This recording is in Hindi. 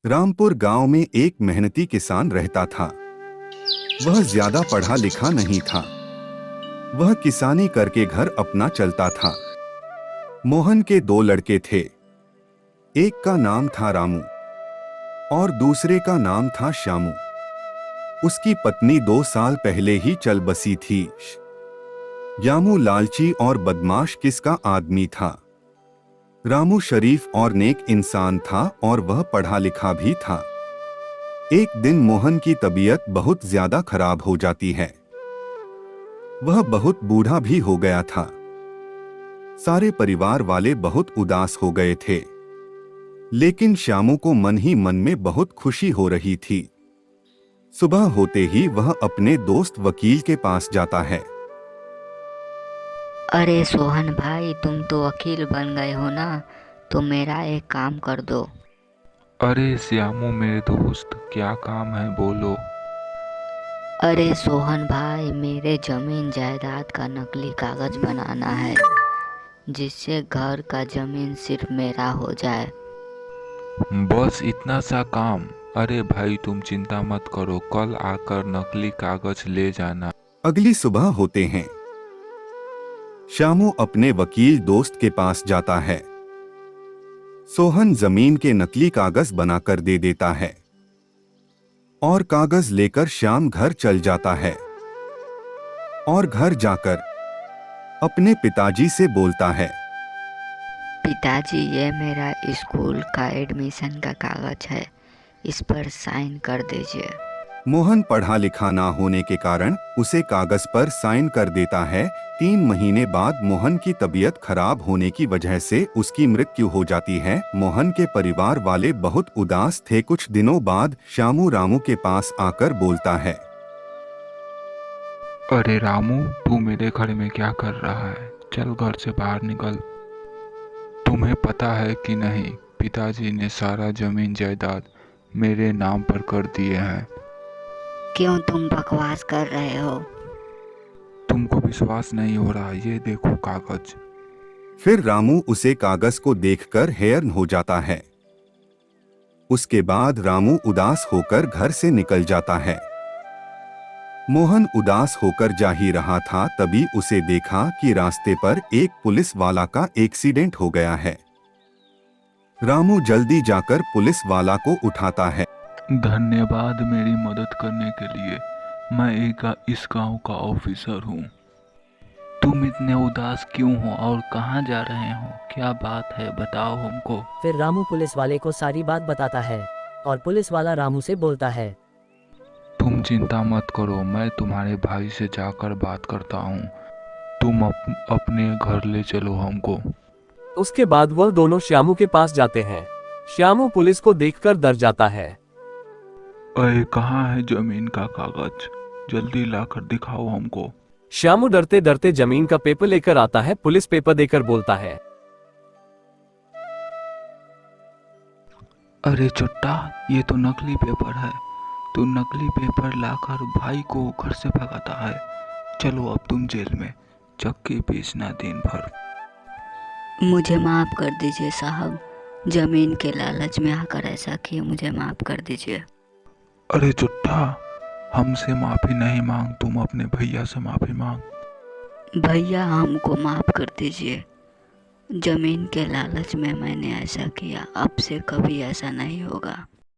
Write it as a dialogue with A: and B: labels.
A: रामपुर गांव में एक मेहनती किसान रहता था। वह ज्यादा पढ़ा लिखा नहीं था। वह किसानी करके घर अपना चलता था। मोहन के दो लड़के थे। एक का नाम था रामू और दूसरे का नाम था श्यामू। उसकी पत्नी 2 साल पहले ही चल बसी थी। यामू लालची और बदमाश किसका आदमी था। रामू शरीफ और नेक इंसान था और वह पढ़ा लिखा भी था। एक दिन मोहन की तबीयत बहुत ज्यादा खराब हो जाती है। वह बहुत बूढ़ा भी हो गया था। सारे परिवार वाले बहुत उदास हो गए थे, लेकिन श्यामू को मन ही मन में बहुत खुशी हो रही थी। सुबह होते ही वह अपने दोस्त वकील के पास जाता है।
B: अरे सोहन भाई, तुम तो वकील बन गए हो ना, तो मेरा एक काम कर दो।
C: अरे श्यामू मेरे दोस्त, क्या काम है बोलो।
B: अरे सोहन भाई, मेरे जमीन जायदाद का नकली कागज बनाना है, जिससे घर का जमीन सिर्फ मेरा हो जाए।
C: बस इतना सा काम। अरे भाई तुम चिंता मत करो, कल आकर नकली कागज ले जाना।
A: अगली सुबह होते हैं। श्यामू अपने वकील दोस्त के पास जाता है। सोहन जमीन के नकली कागज बनाकर दे देता है और कागज लेकर श्याम घर चल जाता है और घर जाकर अपने पिताजी से बोलता है।
B: पिताजी, ये मेरा स्कूल का एडमिशन का कागज है, इस पर साइन कर दीजिए।
A: मोहन पढ़ा लिखा ना होने के कारण उसे कागज पर साइन कर देता है। 3 महीने बाद मोहन की तबीयत खराब होने की वजह से उसकी मृत्यु हो जाती है। मोहन के परिवार वाले बहुत उदास थे। कुछ दिनों बाद श्यामू रामू के पास आकर बोलता है।
C: अरे रामू, तू मेरे घर में क्या कर रहा है? चल घर से बाहर निकल। तुम्हें पता है कि नहीं, पिताजी ने सारा जमीन जायदाद मेरे नाम पर कर दिए हैं।
B: क्यों तुम बकवास कर रहे हो?
C: तुमको विश्वास नहीं हो रहा? ये देखो कागज।
A: फिर रामू उसे कागज को देखकर हैरान हो जाता है। उसके बाद रामू उदास होकर घर से निकल जाता है। मोहन उदास होकर जा ही रहा था, तभी उसे देखा कि रास्ते पर एक पुलिस वाला का एक्सीडेंट हो गया है। रामू जल्दी जाकर पुलिस वाला को उठाता है।
C: धन्यवाद मेरी मदद करने के लिए। मैं इस गांव का ऑफिसर हूँ। तुम इतने उदास क्यों हो और कहाँ जा रहे हो? क्या बात है, बताओ हमको।
D: फिर रामू पुलिस वाले को सारी बात बताता है और पुलिस वाला रामू से बोलता है।
C: तुम चिंता मत करो, मैं तुम्हारे भाई से जाकर बात करता हूँ। तुम अपने घर ले चलो हमको।
E: उसके बाद वह दोनों श्यामू के पास जाते हैं। श्यामू पुलिस को देखकर डर जाता है।
C: अरे कहाँ है जमीन का कागज? जल्दी लाकर दिखाओ हमको।
E: श्यामू डरते डरते जमीन का पेपर लेकर आता है। पुलिस पेपर देकर बोलता है।
C: अरे चुट्टा, ये तो नकली पेपर है। तू नकली पेपर लाकर भाई को घर से भगाता है। चलो अब तुम जेल में चक्की पीसना दिन भर।
B: मुझे माफ़ कर दीजिए साहब, जमीन के लालच में आकर ऐसा किए, मुझे माफ़ कर दीजिए।
C: अरे चुट्टा, हमसे माफी नहीं मांग, तुम अपने भैया से माफी मांग।
B: भैया, हमको माफ़ कर दीजिए। जमीन के लालच में मैंने ऐसा किया, अब से कभी ऐसा नहीं होगा।